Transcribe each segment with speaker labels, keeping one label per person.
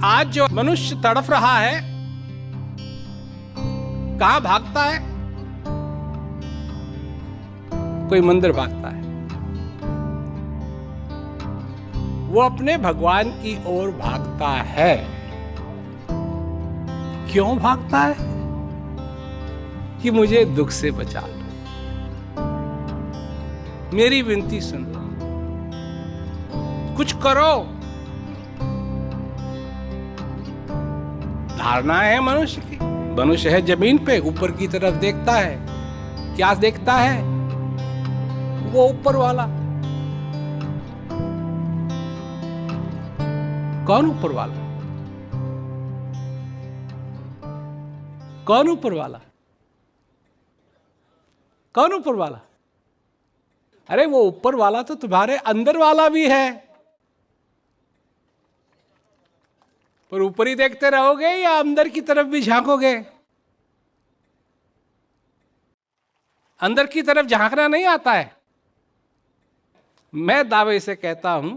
Speaker 1: आज जो मनुष्य तड़फ रहा है, कहां भागता है? कोई मंदिर भागता है। वो अपने भगवान की ओर भागता है। क्यों भागता है? कि मुझे दुख से बचा लो, मेरी विनती सुन लो, कुछ करो। धारणा है मनुष्य की। मनुष्य है जमीन पे, ऊपर की तरफ देखता है। क्या देखता है? वो ऊपर वाला। कौन ऊपर वाला? कौन ऊपर वाला? कौन ऊपर वाला? अरे वो ऊपर वाला तो तुम्हारे अंदर वाला भी है। पर ऊपर ही देखते रहोगे या अंदर की तरफ भी झांकोगे? अंदर की तरफ झांकना नहीं आता है। मैं दावे से कहता हूं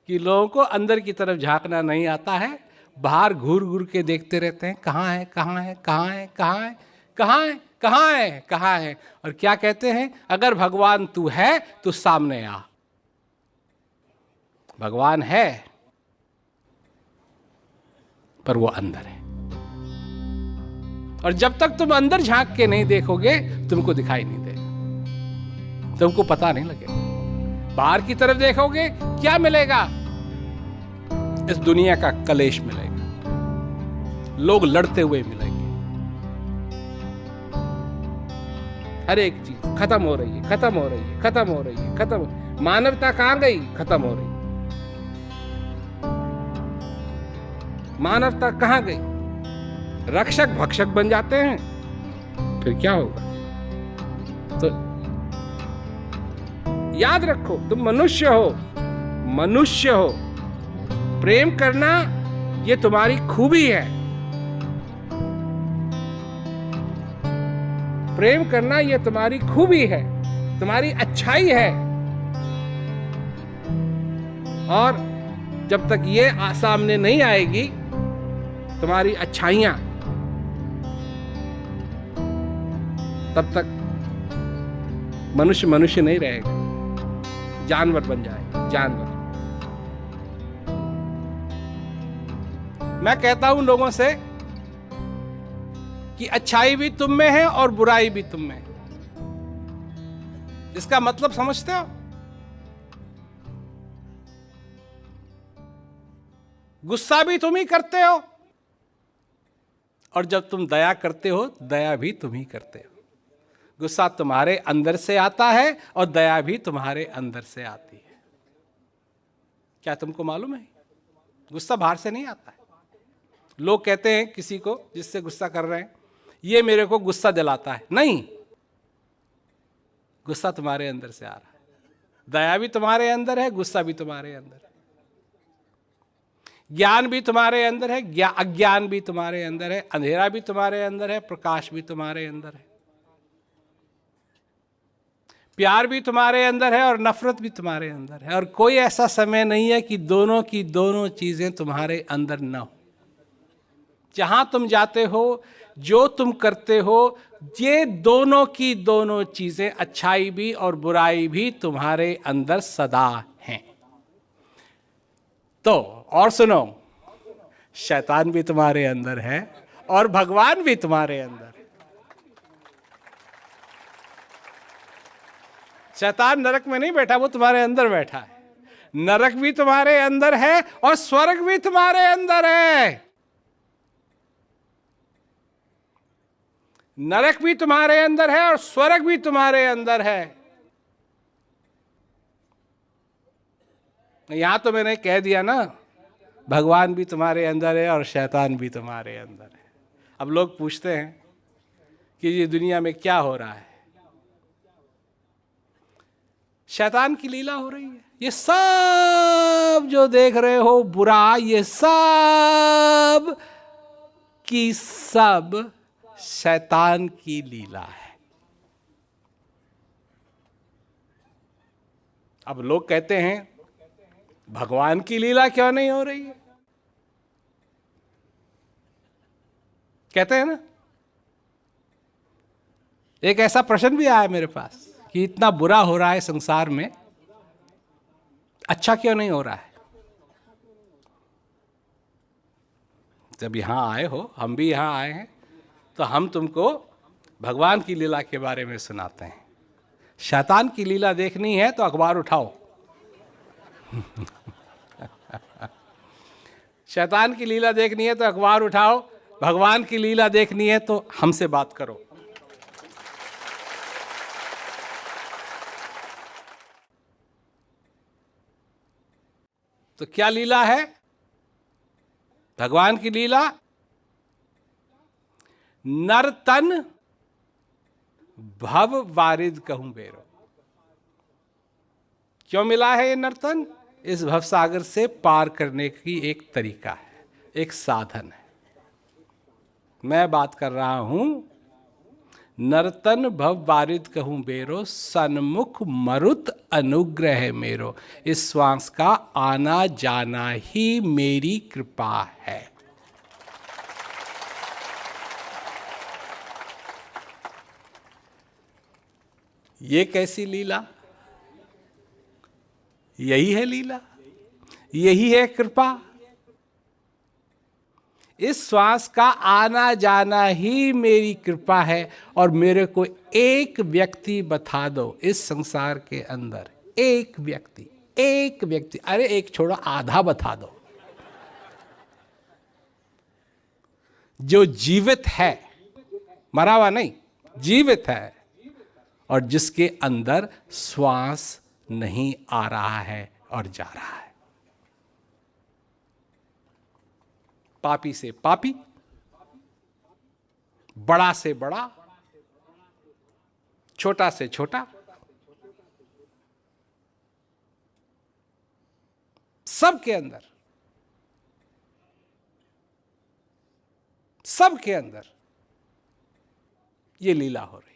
Speaker 1: कि लोगों को अंदर की तरफ झांकना नहीं आता है। बाहर घूर घूर के देखते रहते हैं, कहां है, कहां है, कहां है, कहां है, कहां है, कहां है, कहां है। और क्या कहते हैं? अगर भगवान तू है तो सामने आ। भगवान है पर वो अंदर है। और जब तक तुम अंदर झांक के नहीं देखोगे, तुमको दिखाई नहीं देगा, तुमको पता नहीं लगेगा। बाहर की तरफ देखोगे, क्या मिलेगा? इस दुनिया का कलेश मिलेगा, लोग लड़ते हुए मिलेंगे, हर एक चीज खत्म हो रही है, खत्म हो रही है, खत्म हो रही है, खत्म। मानवता कहां गई? खत्म हो रही है। मानवता कहां गई? रक्षक भक्षक बन जाते हैं, फिर क्या होगा? तो याद रखो, तुम मनुष्य हो, मनुष्य हो। प्रेम करना ये तुम्हारी खूबी है। प्रेम करना ये तुम्हारी खूबी है, तुम्हारी अच्छाई है। और जब तक ये सामने नहीं आएगी तुम्हारी अच्छाइयां, तब तक मनुष्य मनुष्य नहीं रहेगा, जानवर बन जाएगा, जानवर। मैं कहता हूं लोगों से कि अच्छाई भी तुम में है और बुराई भी तुम में है। इसका मतलब समझते हो? गुस्सा भी तुम ही करते हो, और जब तुम दया करते हो, दया भी तुम ही करते हो। गुस्सा तुम्हारे अंदर से आता है और दया भी तुम्हारे अंदर से आती है। क्या तुमको मालूम है? गुस्सा बाहर से नहीं आता है। लोग कहते हैं किसी को जिससे गुस्सा कर रहे हैं, ये मेरे को गुस्सा दिलाता है। नहीं, गुस्सा तुम्हारे अंदर से आ रहा है। दया भी तुम्हारे अंदर है, गुस्सा भी तुम्हारे अंदर है। ज्ञान भी तुम्हारे अंदर है, अज्ञान भी तुम्हारे अंदर है। अंधेरा भी तुम्हारे अंदर है, प्रकाश भी तुम्हारे अंदर है। प्यार भी तुम्हारे अंदर है और नफरत भी तुम्हारे अंदर है। और कोई ऐसा समय नहीं है कि दोनों की दोनों चीजें तुम्हारे अंदर न हो। जहां तुम जाते हो, जो तुम करते हो, ये दोनों की दोनों चीजें, अच्छाई भी और बुराई भी तुम्हारे अंदर सदा हैं। तो और सुनो, शैतान भी तुम्हारे अंदर है और भगवान भी तुम्हारे अंदर है। शैतान नरक में नहीं बैठा, वो तुम्हारे अंदर बैठा है। नरक भी तुम्हारे अंदर है और स्वर्ग भी तुम्हारे अंदर है। नरक भी तुम्हारे अंदर है और स्वर्ग भी तुम्हारे अंदर है। यहां तो मैंने कह दिया ना, भगवान भी तुम्हारे अंदर है और शैतान भी तुम्हारे अंदर है। अब लोग पूछते हैं कि ये दुनिया में क्या हो रहा है? शैतान की लीला हो रही है। ये सब जो देख रहे हो बुरा, ये सब की सब शैतान की लीला है। अब लोग कहते हैं भगवान की लीला क्यों नहीं हो रही है? कहते हैं ना। एक ऐसा प्रश्न भी आया मेरे पास कि इतना बुरा हो रहा है संसार में, अच्छा क्यों नहीं हो रहा है? जब यहां आए हो, हम भी यहां आए हैं, तो हम तुमको भगवान की लीला के बारे में सुनाते हैं। शैतान की लीला देखनी है तो अखबार उठाओ। शैतान की लीला देखनी है तो अखबार उठाओ, भगवान की लीला देखनी है तो हमसे बात करो। तो क्या लीला है भगवान की लीला? नर तन भव वारिद कहूं बेरो। क्यों मिला है ये नर्तन? इस भवसागर से पार करने की एक तरीका है, एक साधन है। मैं बात कर रहा हूं नर्तन भव वारिद कहूं बेरो, सन्मुख मरुत अनुग्रह मेरो। इस श्वास का आना जाना ही मेरी कृपा है। ये कैसी लीला? यही है लीला, यही है कृपा। इस श्वास का आना जाना ही मेरी कृपा है। और मेरे को एक व्यक्ति बता दो इस संसार के अंदर, एक व्यक्ति, अरे एक छोड़ो, आधा बता दो, जो जीवित है, मरा हुआ नहीं, जीवित है, और जिसके अंदर श्वास नहीं आ रहा है और जा रहा है। पापी से पापी, बड़ा से बड़ा, छोटा से छोटा, सबके अंदर ये लीला हो रही है।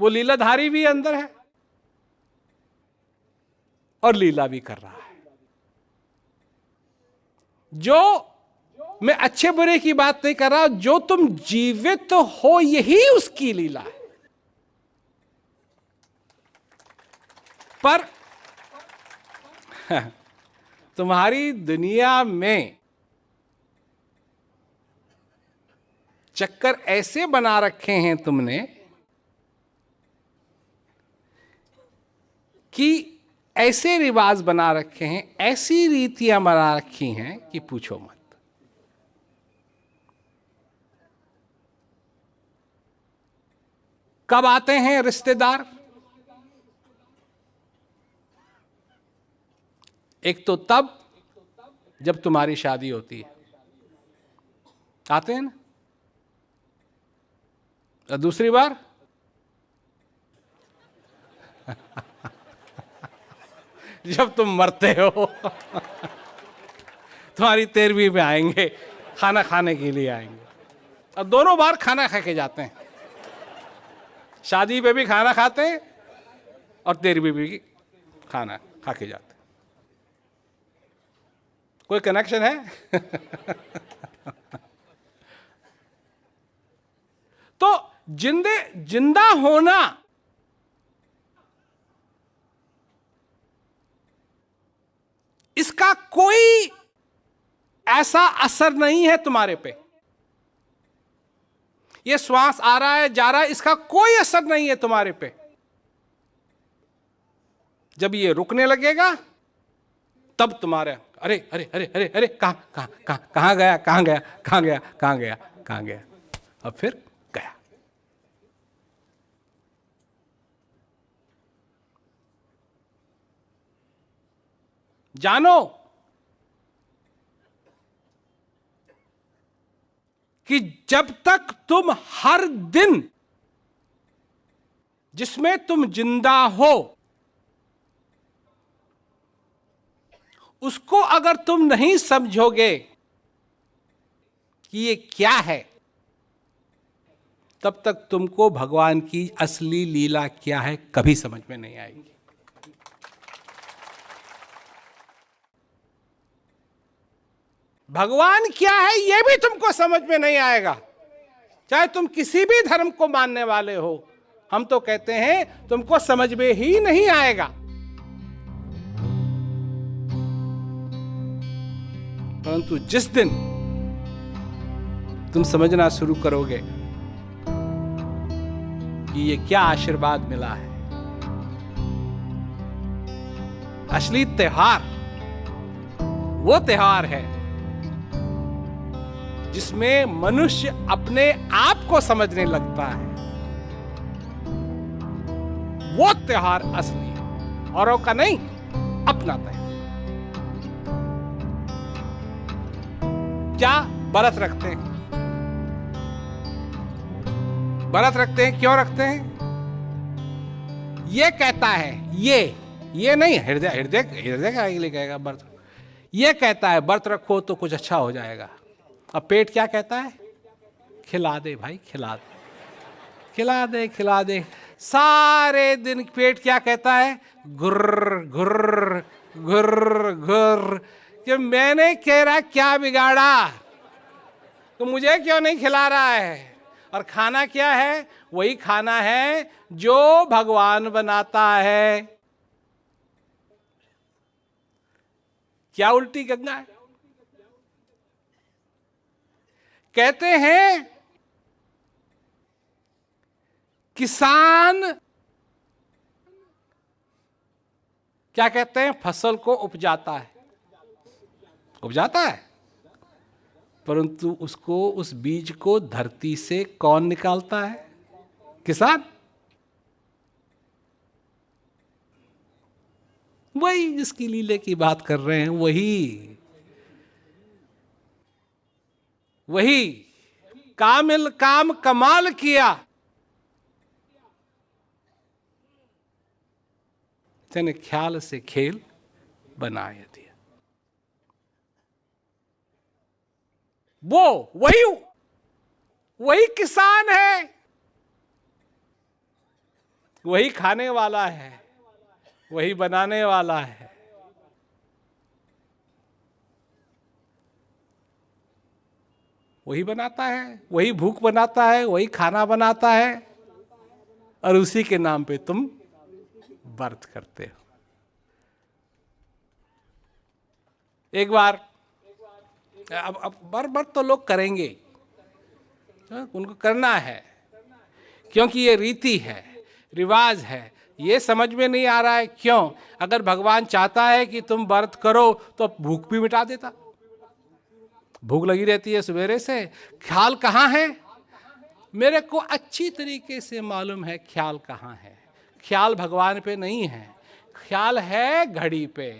Speaker 1: वो लीलाधारी भी अंदर है और लीला भी कर रहा है। जो, मैं अच्छे बुरे की बात नहीं कर रहा, जो तुम जीवित हो यही उसकी लीला है। पर तुम्हारी दुनिया में चक्कर ऐसे बना रखे हैं तुमने कि ऐसे रिवाज बना रखे हैं, ऐसी रीतियां बना रखी हैं कि पूछो मत। कब आते हैं रिश्तेदार? एक तो तब जब तुम्हारी शादी होती है, आते हैं ना। और दूसरी बार जब तुम मरते हो। तुम्हारी 13वीं में आएंगे, खाना खाने के लिए आएंगे, और दोनों बार खाना खा के जाते हैं। शादी पे भी खाना खाते हैं और 13वीं भी खाना खा के जाते हैं। कोई कनेक्शन है? तो जिंदा होना इसका कोई ऐसा असर नहीं है तुम्हारे पे। ये श्वास आ रहा है जा रहा है, इसका कोई असर नहीं है तुम्हारे पे। जब ये रुकने लगेगा तब तुम्हारे अरे अरे अरे अरे अरे कहां गया, कहां गया, कहां गया, कहां गया, कहां गया, और फिर गया। जानो कि जब तक तुम हर दिन जिसमें तुम जिंदा हो उसको अगर तुम नहीं समझोगे कि ये क्या है, तब तक तुमको भगवान की असली लीला क्या है कभी समझ में नहीं आएगी। भगवान क्या है ये भी तुमको समझ में नहीं आएगा, चाहे तुम किसी भी धर्म को मानने वाले हो। हम तो कहते हैं तुमको समझ में ही नहीं आएगा। परंतु जिस दिन तुम समझना शुरू करोगे कि ये क्या आशीर्वाद मिला है, असली त्योहार वो त्योहार है जिसमें मनुष्य अपने आप को समझने लगता है, वो त्योहार असली है, औरों का नहीं, अपना त्योहार। क्या व्रत रखते हैं? व्रत रखते हैं, क्यों रखते हैं? ये कहता है, ये नहीं, हृदय हृदय हृदय का लिए कहेगा व्रत, ये कहता है व्रत रखो तो कुछ अच्छा हो जाएगा। अब पेट क्या कहता है? खिला दे भाई, खिला दे, खिला दे, खिला दे। सारे दिन पेट क्या कहता है? गुर्र गुर्र गुर्र गुर्र, कि मैंने कह रहा क्या बिगाड़ा, तो मुझे क्यों नहीं खिला रहा है? और खाना क्या है? वही खाना है जो भगवान बनाता है। क्या उल्टी गंगा है? कहते हैं किसान क्या कहते हैं? फसल को उपजाता है, उपजाता है, परंतु उसको, उस बीज को धरती से कौन निकालता है? किसान। वही जिसकी लीले की बात कर रहे हैं, वही काम कमाल किया, तेने ख्याल से खेल बनाए दिया। वही किसान है, वही खाने वाला है, वही बनाने वाला है। वही बनाता है, वही भूख बनाता है, वही खाना बनाता है, और उसी के नाम पे तुम व्रत करते हो। एक बार, अब व्रत तो लोग करेंगे, उनको करना है, क्योंकि ये रीति है, रिवाज है। ये समझ में नहीं आ रहा है क्यों? अगर भगवान चाहता है कि तुम व्रत करो तो भूख भी मिटा देता। भूख लगी रहती है सवेरे से, ख्याल कहाँ है? मेरे को अच्छी तरीके से मालूम है ख्याल कहाँ है। ख्याल भगवान पे नहीं है, ख्याल है घड़ी पे।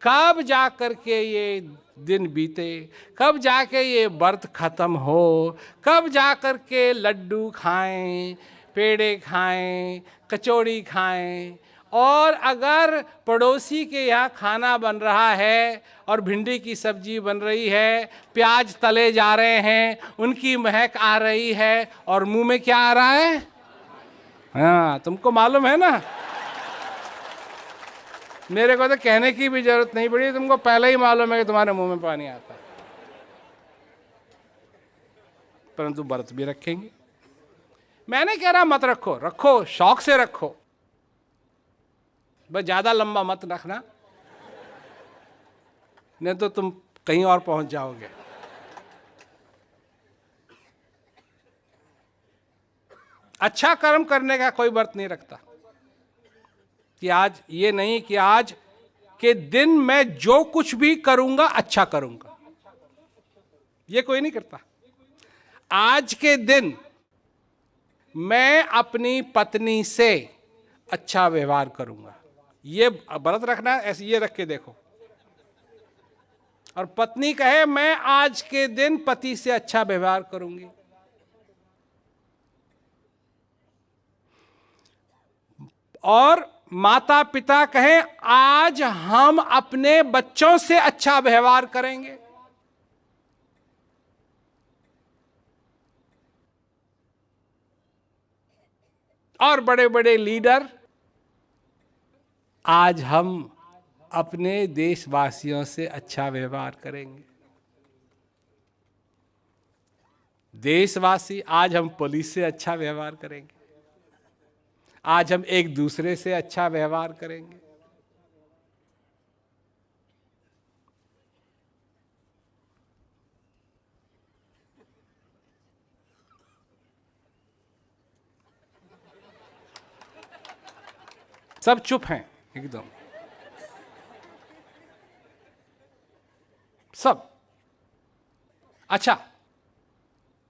Speaker 1: कब जा कर के ये दिन बीते, कब जाके ये व्रत खत्म हो, कब जा कर के लड्डू खाएं, पेड़े खाएं, कचौड़ी खाएं। और अगर पड़ोसी के यहाँ खाना बन रहा है और भिंडी की सब्जी बन रही है, प्याज तले जा रहे हैं, उनकी महक आ रही है, और मुंह में क्या आ रहा है? हाँ, तुमको मालूम है ना। मेरे को तो कहने की भी जरूरत नहीं पड़ी, तुमको पहले ही मालूम है कि तुम्हारे मुंह में पानी आता है। परंतु व्रत भी रखेंगे। मैंने कह रहा मत रखो, रखो, शौक से रखो, बस ज्यादा लंबा मत रखना, नहीं तो तुम कहीं और पहुंच जाओगे। अच्छा कर्म करने का कोई व्रत नहीं रखता कि आज ये नहीं कि आज के दिन मैं जो कुछ भी करूंगा अच्छा करूंगा, ये कोई नहीं करता। आज के दिन मैं अपनी पत्नी से अच्छा व्यवहार करूंगा, ये व्रत रखना। ऐसे ये रख के देखो, और पत्नी कहे मैं आज के दिन पति से अच्छा व्यवहार करूंगी, और माता पिता कहें आज हम अपने बच्चों से अच्छा व्यवहार करेंगे, और बड़े बड़े लीडर आज हम अपने देशवासियों से अच्छा व्यवहार करेंगे। देशवासी, आज हम पुलिस से अच्छा व्यवहार करेंगे, आज हम एक दूसरे से अच्छा व्यवहार करेंगे। सब चुप हैं एकदम, सब। अच्छा,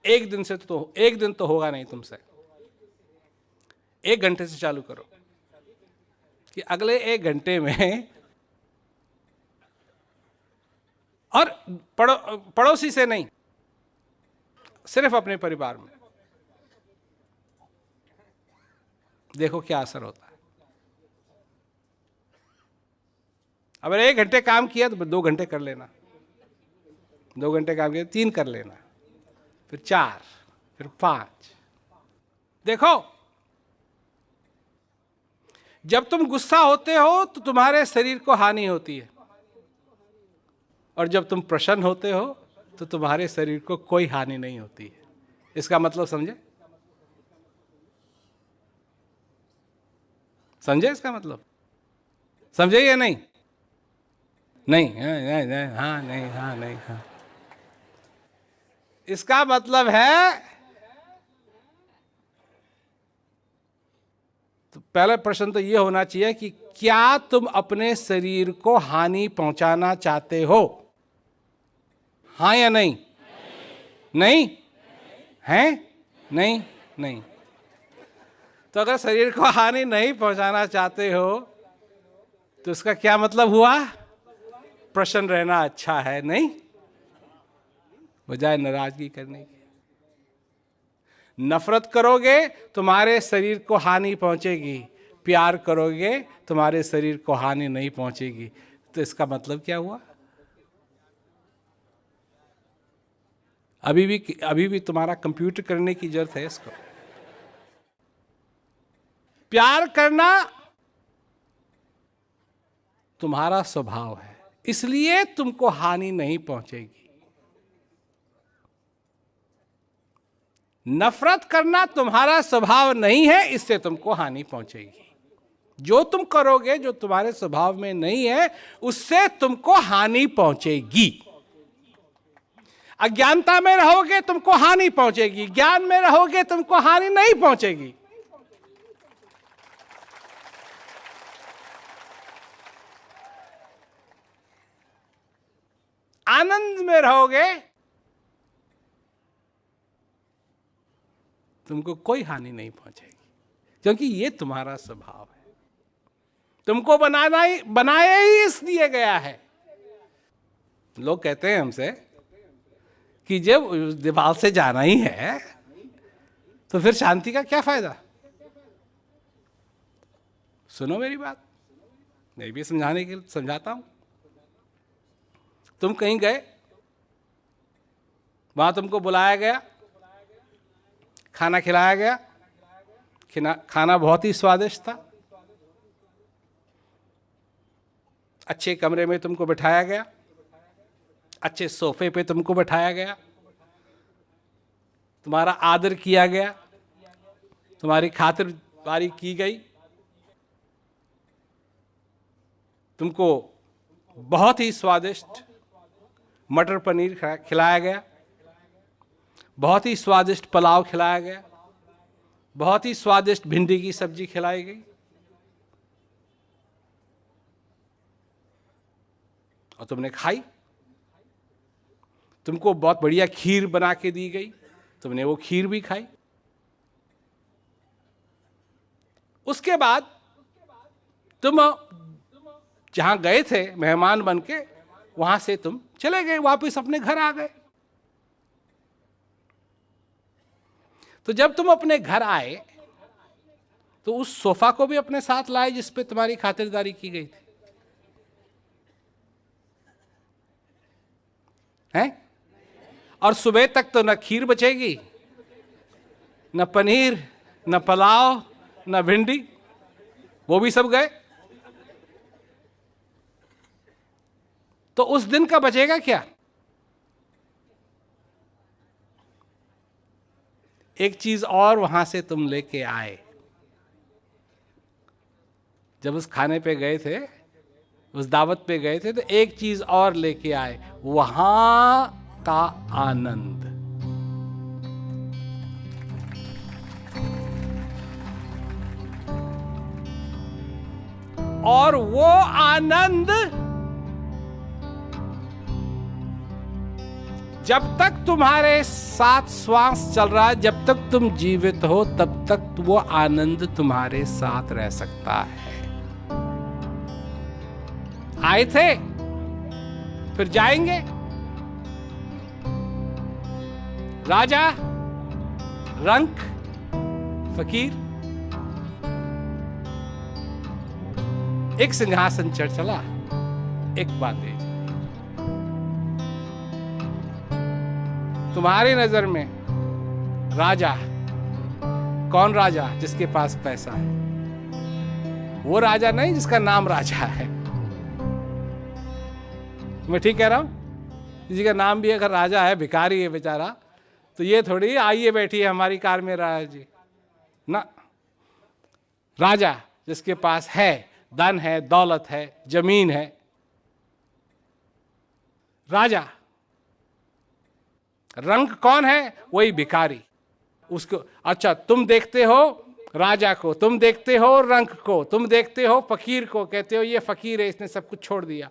Speaker 1: एक दिन तो होगा नहीं तुमसे। 1 घंटे से चालू करो कि अगले 1 घंटे में, और पड़ोसी से नहीं, सिर्फ अपने परिवार में, देखो क्या असर होता है। अगर 1 घंटे काम किया तो 2 घंटे कर लेना, 2 घंटे काम किया 3 कर लेना, फिर 4, फिर 5। देखो, जब तुम गुस्सा होते हो तो तुम्हारे शरीर को हानि होती है, और जब तुम प्रसन्न होते हो तो तुम्हारे शरीर को कोई हानि नहीं होती है। इसका मतलब समझे? समझे इसका मतलब? समझे या नहीं? नहीं, हाँ नहीं, हाँ नहीं, हाँ। इसका मतलब है, तो पहला प्रश्न तो ये होना चाहिए कि क्या तुम अपने शरीर को हानि पहुंचाना चाहते हो? हाँ या नहीं? नहीं है? नहीं, नहीं। तो अगर शरीर को हानि नहीं पहुंचाना चाहते हो तो इसका क्या मतलब हुआ? प्रसन्न रहना अच्छा है, नहीं, बजाय नाराजगी करने की। नफरत करोगे तुम्हारे शरीर को हानि पहुंचेगी, प्यार करोगे तुम्हारे शरीर को हानि नहीं पहुंचेगी। तो इसका मतलब क्या हुआ? अभी भी तुम्हारा कंप्यूटर करने की जरूरत है इसको। प्यार करना तुम्हारा स्वभाव है, इसलिए तुमको हानि नहीं पहुंचेगी। नफरत करना तुम्हारा स्वभाव नहीं है, इससे तुमको हानि पहुंचेगी। जो तुम करोगे जो तुम्हारे स्वभाव में नहीं है, उससे तुमको हानि पहुंचेगी। अज्ञानता में रहोगे तुमको हानि पहुंचेगी, ज्ञान में रहोगे तुमको हानि नहीं पहुंचेगी। आनंद में रहोगे तुमको कोई हानि नहीं पहुंचेगी, क्योंकि ये तुम्हारा स्वभाव है। तुमको बनाया ही इसलिए गया है। लोग कहते हैं हमसे कि जब दीवार से जाना ही है तो फिर शांति का क्या फायदा? सुनो मेरी बात, मैं भी समझाने के लिए समझाता हूं। तुम कहीं गए, वहां तुमको बुलाया गया, खाना खिलाया गया, खाना बहुत ही स्वादिष्ट था, अच्छे कमरे में तुमको बिठाया गया, अच्छे सोफे पे तुमको बैठाया गया, तुम्हारा आदर किया गया, तुम्हारी खातिरदारी की गई, तुमको बहुत ही स्वादिष्ट मटर पनीर खिलाया गया, बहुत ही स्वादिष्ट पुलाव खिलाया गया, बहुत ही स्वादिष्ट भिंडी की सब्जी खिलाई गई, और तुमने खाई। तुमको बहुत बढ़िया खीर बना के दी गई, तुमने वो खीर भी खाई। उसके बाद तुम जहां गए थे मेहमान बन के, वहां से तुम चले गए, वापस अपने घर आ गए। तो जब तुम अपने घर आए तो उस सोफा को भी अपने साथ लाए जिस पे तुम्हारी खातिरदारी की गई थी, हैं? और सुबह तक तो न खीर बचेगी, न पनीर, न पुलाव, न भिंडी, वो भी सब गए। तो उस दिन का बचेगा क्या? एक चीज और वहां से तुम लेके आए। जब उस खाने पे गए थे, उस दावत पे गए थे, तो एक चीज और लेके आए, वहां का आनंद। और वो आनंद जब तक तुम्हारे साथ श्वास चल रहा है, जब तक तुम जीवित हो, तब तक वो आनंद तुम्हारे साथ रह सकता है। आए थे, फिर जाएंगे। राजा, रंक, फकीर, एक सिंहासन चढ़ चला, एक बात है, तुम्हारी नजर में राजा कौन? राजा जिसके पास पैसा है। वो राजा नहीं जिसका नाम राजा है। मैं ठीक कह रहा हूं? किसी का नाम भी अगर राजा है, भिखारी है बेचारा, तो ये थोड़ी आइए बैठिए हमारी कार में राजा जी ना। राजा जिसके पास है, धन है, दौलत है, जमीन है, राजा। रंग कौन है? वही भिखारी। उसको अच्छा, तुम देखते हो राजा को, तुम देखते हो रंग को, तुम देखते हो फकीर को, कहते हो ये फकीर है, इसने सब कुछ छोड़ दिया।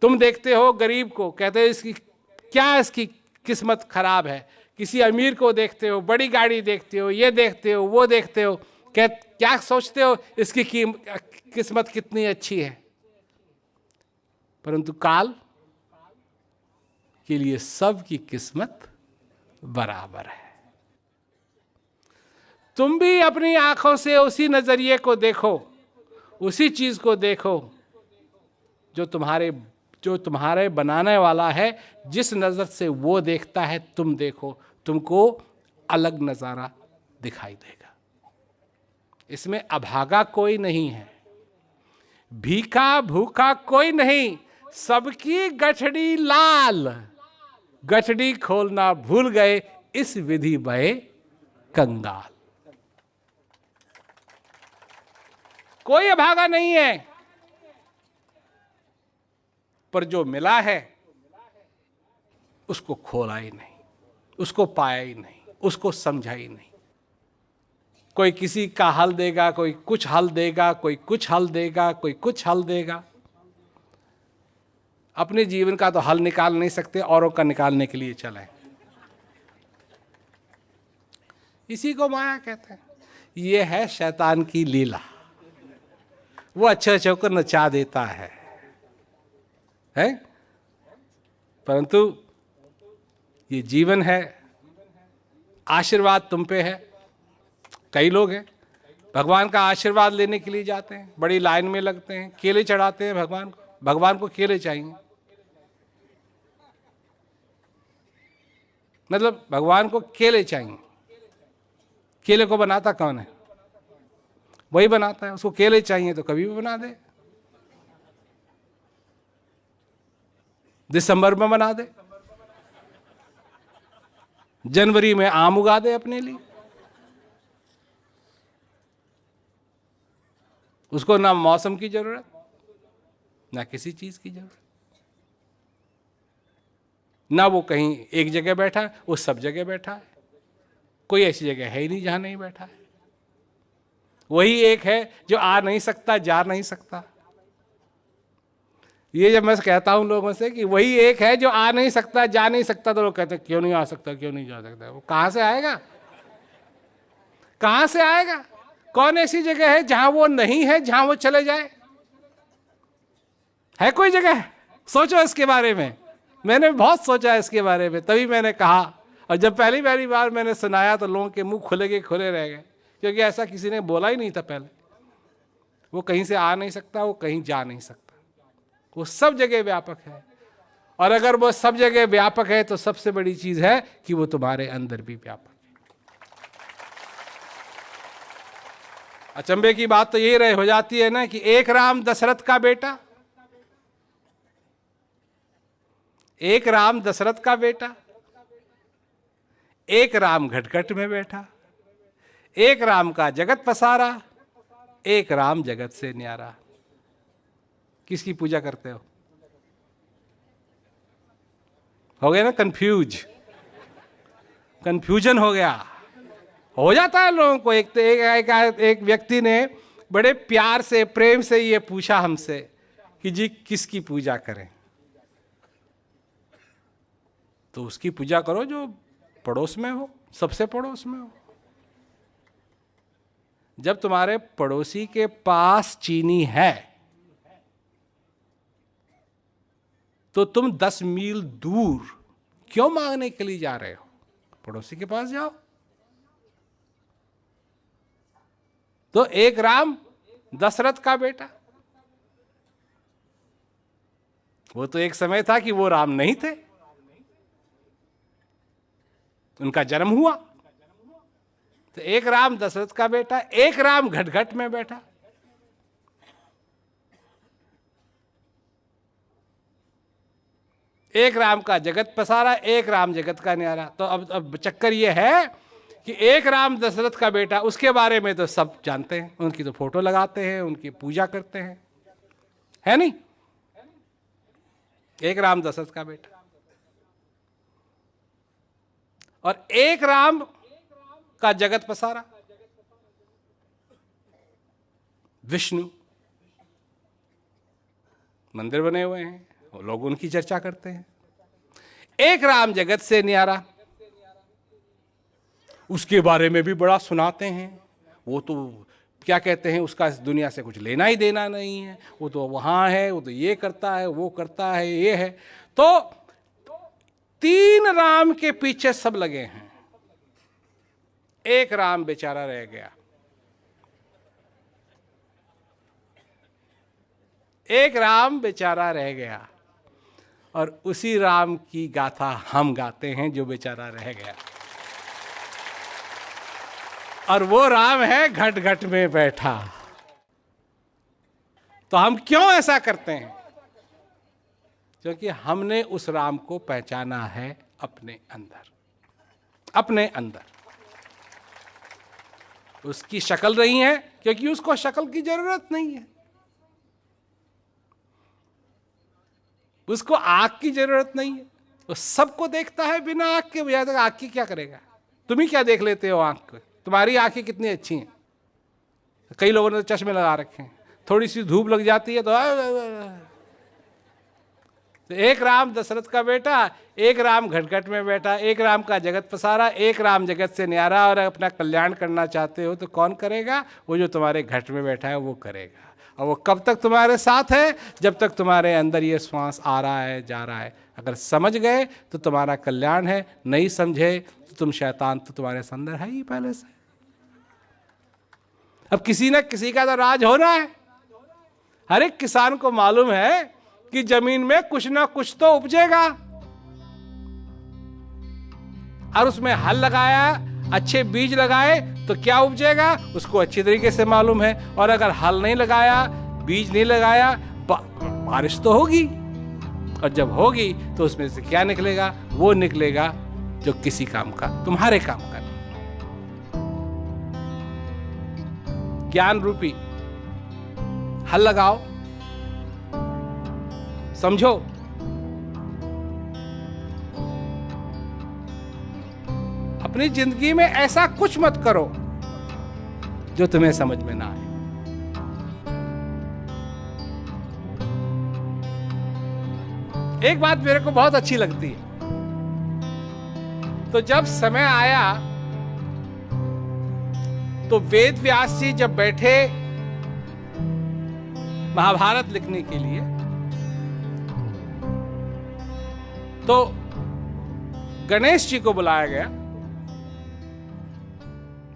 Speaker 1: तुम देखते हो गरीब को, कहते हो इसकी क्या, इसकी किस्मत खराब है। किसी अमीर को देखते हो, बड़ी गाड़ी देखते हो, ये देखते हो, वो देखते हो, क्या सोचते हो इसकी किस्मत कितनी अच्छी है। परंतु काल के लिए सबकी किस्मत बराबर है। तुम भी अपनी आंखों से उसी नजरिए को देखो, उसी चीज को देखो जो तुम्हारे बनाने वाला है। जिस नजर से वो देखता है, तुम देखो, तुमको अलग नजारा दिखाई देगा। इसमें अभागा कोई नहीं है, भीखा भूखा कोई नहीं, सबकी गठड़ी लाल। गठड़ी खोलना भूल गए, इस विधि भये कंगाल। कोई अभागा नहीं है, पर जो मिला है उसको खोला ही नहीं, उसको पाया ही नहीं, उसको समझा ही नहीं। कोई किसी का हल देगा, कोई कुछ हल देगा, कोई कुछ हल देगा, कोई कुछ हल देगा। अपने जीवन का तो हल निकाल नहीं सकते, औरों का निकालने के लिए चले। इसी को माया कहते हैं। ये है शैतान की लीला। वो अच्छे अच्छे को नचा देता है? परंतु ये जीवन है, आशीर्वाद तुम पे है। कई लोग हैं भगवान का आशीर्वाद लेने के लिए जाते हैं, बड़ी लाइन में लगते हैं, केले चढ़ाते हैं भगवान को। भगवान को केले चाहिए, मतलब भगवान को केले चाहिए। केले को बनाता कौन है? वही बनाता है। उसको केले चाहिए तो कभी भी बना दे, दिसंबर में बना दे, जनवरी में आम उगा दे अपने लिए। उसको ना मौसम की जरूरत, ना किसी चीज की जरूरत, ना वो कहीं एक जगह बैठा है, वो सब जगह बैठा है। कोई ऐसी जगह है ही नहीं जहां नहीं बैठा है। वही एक है जो आ नहीं सकता, जा नहीं सकता। ये जब मैं कहता हूं लोगों से कि वही एक है जो आ नहीं सकता, जा नहीं सकता, तो लोग कहते हैं क्यों नहीं आ सकता, क्यों नहीं जा सकता। वो कहां से आएगा? कहां से आएगा? कौन ऐसी जगह है जहां वो नहीं है, जहां वो चले जाए? है कोई जगह? सोचो इसके बारे में। मैंने बहुत सोचा इसके बारे में, तभी मैंने कहा। और जब पहली बार मैंने सुनाया तो लोगों के मुंह खुले रह गए, क्योंकि ऐसा किसी ने बोला ही नहीं था पहले। वो कहीं से आ नहीं सकता, वो कहीं जा नहीं सकता, वो सब जगह व्यापक है। और अगर वो सब जगह व्यापक है तो सबसे बड़ी चीज है कि वो तुम्हारे अंदर भी व्यापक है। अचंभे की बात तो ये हो जाती है ना कि एक राम दशरथ का बेटा, एक राम दशरथ का बेटा, एक राम घटघट में बैठा, एक राम का जगत पसारा, एक राम जगत से न्यारा। किसकी पूजा करते हो? गया ना कंफ्यूजन हो गया। हो जाता है लोगों को। एक व्यक्ति ने बड़े प्यार से प्रेम से ये पूछा हमसे कि जी किसकी पूजा करें? तो उसकी पूजा करो जो पड़ोस में हो, सबसे पड़ोस में हो। जब तुम्हारे पड़ोसी के पास चीनी है तो तुम 10 मील दूर क्यों मांगने के लिए जा रहे हो? पड़ोसी के पास जाओ। तो एक राम दशरथ का बेटा, वो तो एक समय था कि वो राम नहीं थे, उनका जन्म हुआ। तो एक राम दशरथ का बेटा, एक राम घटघट में बैठा। एक राम का जगत पसारा, एक राम जगत का न्यारा। तो अब चक्कर ये है कि एक राम दशरथ का बेटा, उसके बारे में तो सब जानते हैं, उनकी तो फोटो लगाते हैं, उनकी पूजा करते हैं, है नहीं? एक राम दशरथ का बेटा। और एक राम का जगत पसारा, विष्णु। मंदिर बने हुए हैं, वो लोग उनकी चर्चा करते हैं। एक राम जगत से न्यारा, उसके बारे में भी बड़ा सुनाते हैं। वो तो क्या कहते हैं, उसका इस दुनिया से कुछ लेना ही देना नहीं है, वो तो वहां है, वो तो ये करता है, वो करता है, ये है। तो 3 राम के पीछे सब लगे हैं, एक राम बेचारा रह गया। एक राम बेचारा रह गया और उसी राम की गाथा हम गाते हैं जो बेचारा रह गया। और वो राम है घट घट में बैठा। तो हम क्यों ऐसा करते हैं? क्योंकि हमने उस राम को पहचाना है अपने अंदर, अपने अंदर। उसकी शक्ल नहीं है क्योंकि उसको शक्ल की जरूरत नहीं है, उसको आंख की जरूरत नहीं है, वो सबको देखता है बिना आंख के। बजाय तक आंख की क्या करेगा? तुम ही क्या देख लेते हो आंख को? तुम्हारी आंखें कितनी अच्छी हैं। कई लोगों ने तो चश्मे लगा रखे हैं, थोड़ी सी धूप लग जाती है तो एक राम दशरथ का बेटा, एक राम घटघट में बैठा, एक राम का जगत पसारा, एक राम जगत से न्यारा। और अपना कल्याण करना चाहते हो तो कौन करेगा? वो जो तुम्हारे घट में बैठा है वो करेगा। और वो कब तक तुम्हारे साथ है? जब तक तुम्हारे अंदर ये श्वास आ रहा है, जा रहा है। अगर समझ गए तो तुम्हारा कल्याण है, नहीं समझे तो तुम शैतान तो तुम्हारे अंदर है ही पहले से। अब किसी न किसी का तो राज होना है। हर एक किसान को मालूम है कि जमीन में कुछ ना कुछ तो उपजेगा, और उसमें हल लगाया, अच्छे बीज लगाए तो क्या उपजेगा उसको अच्छी तरीके से मालूम है। और अगर हल नहीं लगाया, बीज नहीं लगाया, बारिश तो होगी, और जब होगी तो उसमें से क्या निकलेगा? वो निकलेगा जो किसी काम का, तुम्हारे काम का नहीं। ज्ञान रूपी हल लगाओ, समझो। अपनी जिंदगी में ऐसा कुछ मत करो जो तुम्हें समझ में ना आए। एक बात मेरे को बहुत अच्छी लगती है। तो जब समय आया तो वेद व्यास जी जब बैठे महाभारत लिखने के लिए, तो गणेश जी को बुलाया गया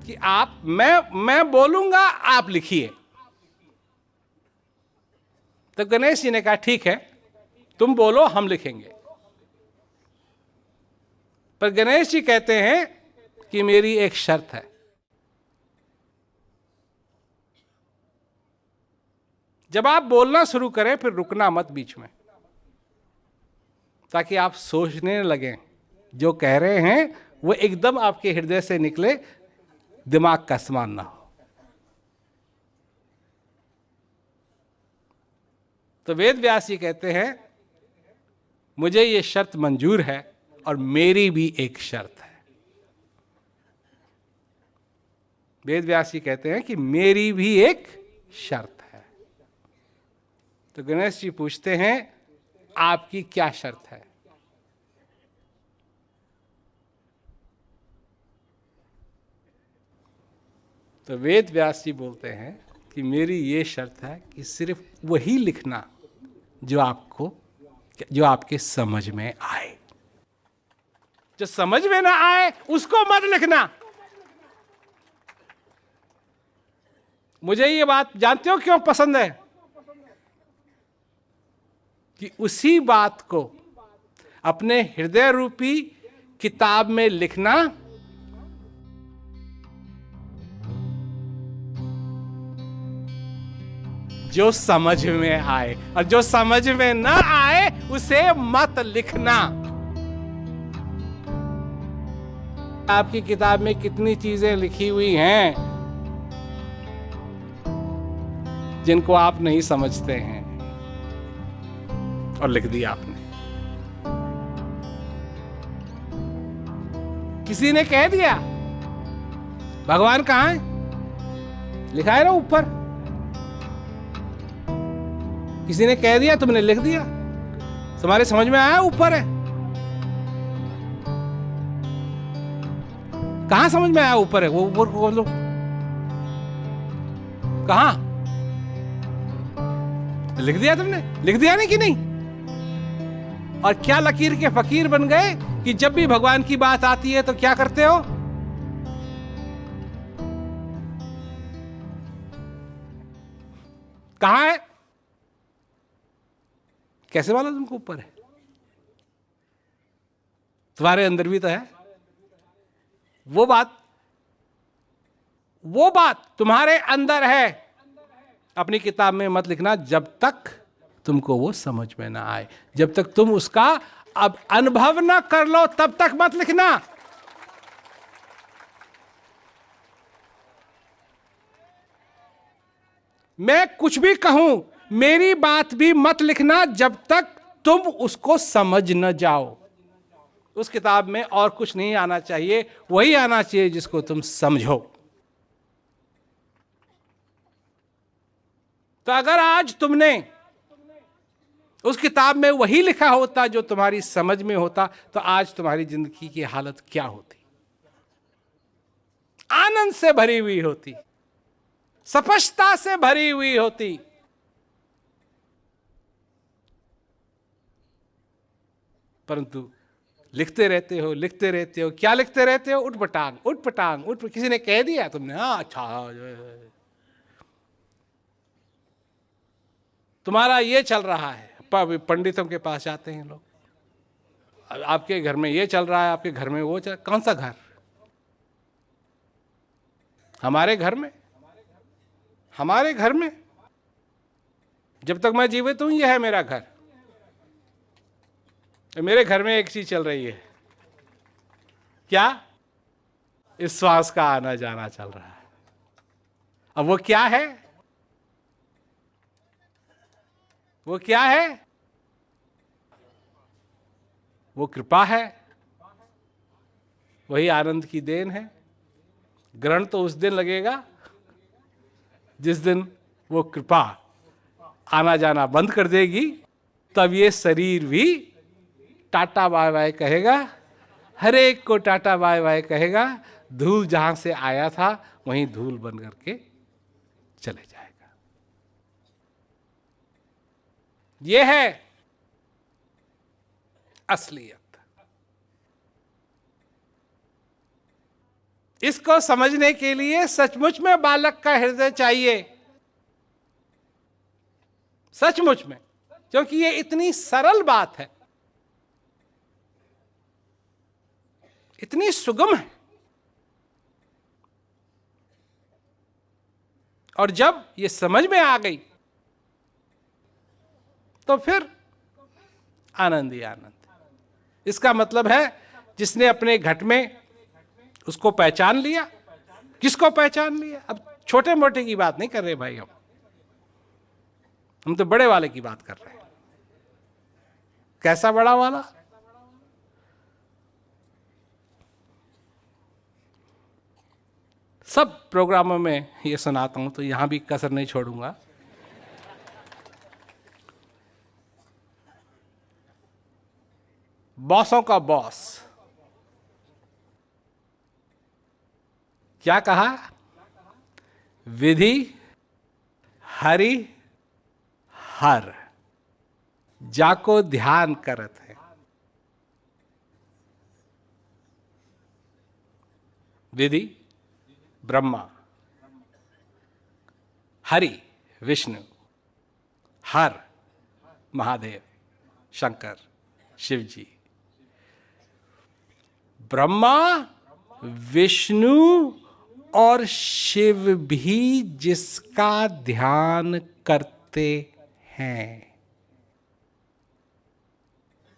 Speaker 1: कि आप, मैं बोलूंगा, आप लिखिए। तो गणेश जी ने कहा ठीक है, तुम बोलो, हम लिखेंगे। पर गणेश जी कहते हैं कि मेरी एक शर्त है। जब आप बोलना शुरू करें फिर रुकना मत बीच में, ताकि आप सोचने लगें जो कह रहे हैं वो एकदम आपके हृदय से निकले, दिमाग का समान ना हो। तो वेद व्यास जी कहते हैं मुझे ये शर्त मंजूर है और मेरी भी एक शर्त है। वेद व्यास जी कहते हैं कि मेरी भी एक शर्त है। तो गणेश जी पूछते हैं आपकी क्या शर्त है? तो वेद व्यास जी बोलते हैं कि मेरी ये शर्त है कि सिर्फ वही लिखना जो आपके समझ में आए। जो समझ में ना आए उसको मत लिखना। मुझे ये बात जानते हो क्यों पसंद है? कि उसी बात को अपने हृदय रूपी किताब में लिखना जो समझ में आए, और जो समझ में ना आए उसे मत लिखना। आपकी किताब में कितनी चीजें लिखी हुई हैं जिनको आप नहीं समझते हैं और लिख दिया आपने। किसी ने कह दिया भगवान कहां है, लिखा है ना ऊपर। किसी ने कह दिया, तुमने लिख दिया, तुम्हारे समझ में आया ऊपर है। कहां समझ में आया ऊपर है? वो ऊपर को लोग कहां लिख दिया? तुमने लिख दिया नहीं कि नहीं? और क्या लकीर के फकीर बन गए कि जब भी भगवान की बात आती है तो क्या करते हो? कहां है? कैसे मालूम तुमको ऊपर है? तुम्हारे अंदर भी तो है। वो बात तुम्हारे अंदर है। अपनी किताब में मत लिखना जब तक तुमको वो समझ में ना आए। जब तक तुम उसका अब अनुभव ना कर लो तब तक मत लिखना। मैं कुछ भी कहूं, मेरी बात भी मत लिखना जब तक तुम उसको समझ न जाओ। उस किताब में और कुछ नहीं आना चाहिए, वही आना चाहिए जिसको तुम समझो। तो अगर आज तुमने उस किताब में वही लिखा होता जो तुम्हारी समझ में होता, तो आज तुम्हारी जिंदगी की हालत क्या होती? आनंद से भरी हुई होती, स्पष्टता से भरी हुई होती। परंतु लिखते रहते हो। क्या लिखते रहते हो? उठ पटांग। किसी ने कह दिया, तुमने हाँ अच्छा, तुम्हारा ये चल रहा है। पंडितों के पास जाते हैं लोग, आपके घर में ये चल रहा है, आपके घर में वो चल। कौन सा घर? हमारे घर में जब तक मैं जीवित हूं यह है मेरा घर। मेरे घर में एक चीज चल रही है, क्या? इस श्वास का आना जाना चल रहा है। अब वो क्या है? वो क्या है? वो कृपा है, वही आनंद की देन है। ग्रहण तो उस दिन लगेगा जिस दिन वो कृपा आना जाना बंद कर देगी, तब ये शरीर भी टाटा बाय बाय कहेगा, हर एक को टाटा बाय बाय कहेगा। धूल जहां से आया था वहीं धूल बन करके चले जाएगा। यह है असलियत। इसको समझने के लिए सचमुच में बालक का हृदय चाहिए, सचमुच में, क्योंकि ये इतनी सरल बात है, इतनी सुगम है। और जब ये समझ में आ गई तो फिर आनंद ही आनंद। इसका मतलब है जिसने अपने घट में उसको पहचान लिया? किसको पहचान लिया? अब छोटे मोटे की बात नहीं कर रहे भाई, हम तो बड़े वाले की बात कर रहे हैं। कैसा बड़ा वाला? सब प्रोग्रामों में ये सुनाता हूं, तो यहां भी कसर नहीं छोड़ूंगा। बॉसों का बॉस क्या कहा? विधि हरि हर जाको ध्यान करत है। विधि ब्रह्मा, हरि विष्णु, हर महादेव शंकर शिव जी। ब्रह्मा विष्णु और शिव भी जिसका ध्यान करते हैं।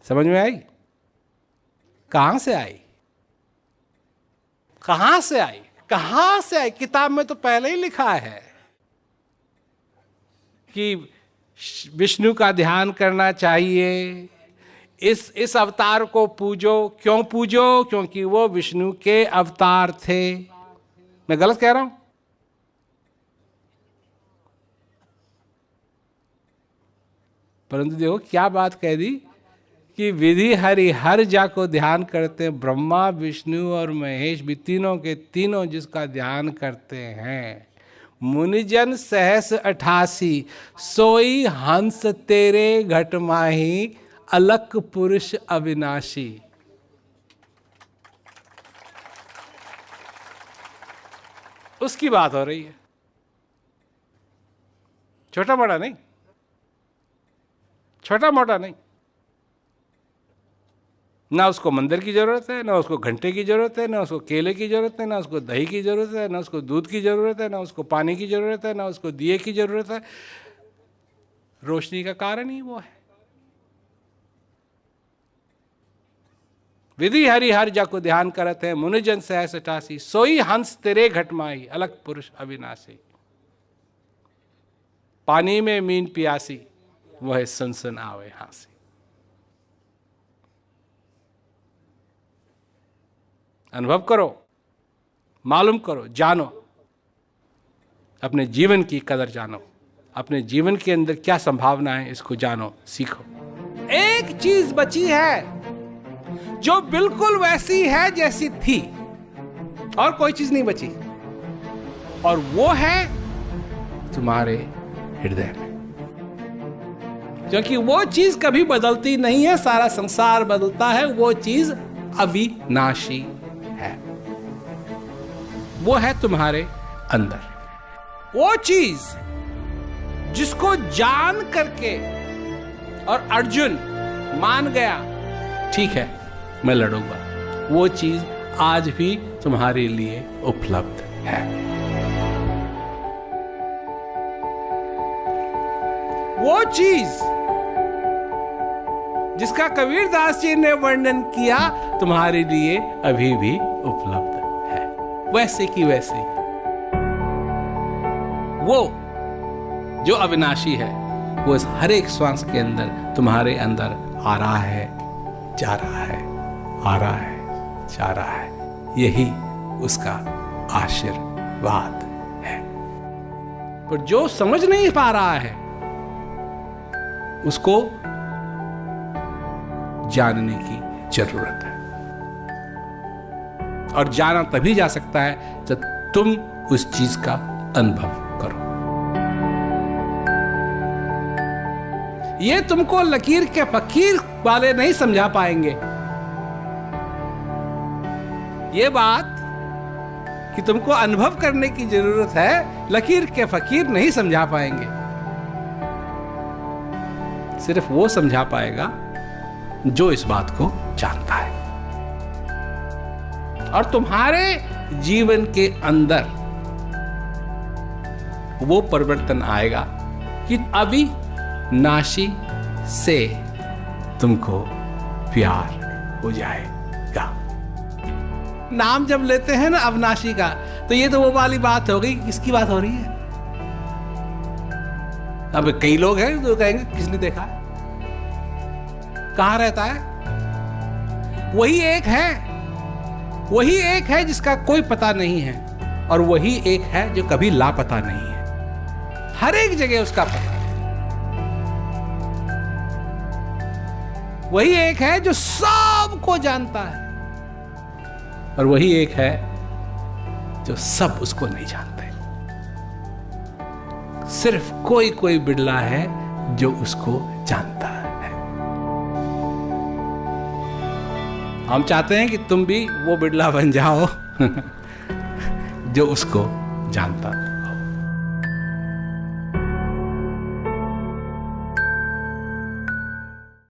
Speaker 1: समझ में आई? कहां से आई? कहां से आई? कहां से आई? किताब में तो पहले ही लिखा है कि विष्णु का ध्यान करना चाहिए, इस अवतार को पूजो। क्यों पूजो? क्योंकि वो विष्णु के अवतार थे। मैं गलत कह रहा हूं? परंतु देखो क्या बात कह दी कि विधि हरि हर जाको ध्यान करते हैं। ब्रह्मा विष्णु और महेश भी तीनों के तीनों जिसका ध्यान करते हैं। मुनिजन सहस 88 सोई हंस तेरे घट माही अलक पुरुष अविनाशी। उसकी बात हो रही है, छोटा बड़ा नहीं, छोटा मोटा नहीं। ना उसको मंदिर की जरूरत है, ना उसको घंटे की जरूरत है, ना उसको केले की जरूरत है, ना उसको दही की जरूरत है, ना उसको दूध की जरूरत है, ना उसको पानी की जरूरत है, ना उसको दिए की जरूरत है। रोशनी का कारण ही वो है। विधि हरि हर जाको ध्यान करत है। मुनिजन सहस 88 सोई हंस तेरे घट माही अलग पुरुष अविनाशी। पानी में मीन पियासी वह सनसन आवे हासी। अनुभव करो, मालूम करो, जानो, अपने जीवन की कदर जानो, अपने जीवन के अंदर क्या संभावना है इसको जानो, सीखो। एक चीज बची है जो बिल्कुल वैसी है जैसी थी, और कोई चीज नहीं बची, और वो है तुम्हारे हृदय में। क्योंकि वो चीज कभी बदलती नहीं है, सारा संसार बदलता है। वो चीज अविनाशी है, वो है तुम्हारे अंदर। वो चीज जिसको जान करके और अर्जुन मान गया, ठीक है मैं लड़ूंगा, वो चीज आज भी तुम्हारे लिए उपलब्ध है। वो चीज जिसका कबीरदास जी ने वर्णन किया तुम्हारे लिए अभी भी उपलब्ध है, वैसे की वैसे। वो जो अविनाशी है वो इस हर एक श्वास के अंदर तुम्हारे अंदर आ रहा है, जा रहा है, आ रहा है, जा रहा है। यही उसका आशीर्वाद है। पर जो समझ नहीं पा रहा है उसको जानने की जरूरत है। और जाना तभी जा सकता है जब तुम उस चीज का अनुभव करो। ये तुमको लकीर के फकीर वाले नहीं समझा पाएंगे। ये बात कि तुमको अनुभव करने की जरूरत है, लकीर के फकीर नहीं समझा पाएंगे। सिर्फ वो समझा पाएगा जो इस बात को जानता है। और तुम्हारे जीवन के अंदर वो परिवर्तन आएगा कि अविनाशी से तुमको प्यार हो जाएगा। नाम जब लेते हैं ना अविनाशी का, तो ये तो वो वाली बात हो गई, किसकी बात हो रही है? अब कई लोग हैं जो कहेंगे किसने देखा, कहां रहता है? वही एक है जिसका कोई पता नहीं है, और वही एक है जो कभी लापता नहीं है। हर एक जगह उसका पता है। वही एक है जो सबको जानता है, और वही एक है जो सब उसको नहीं जानते। सिर्फ कोई कोई बिरला है जो उसको जानता है। हम चाहते हैं कि तुम भी वो बिरला बन जाओ जो उसको जानता है।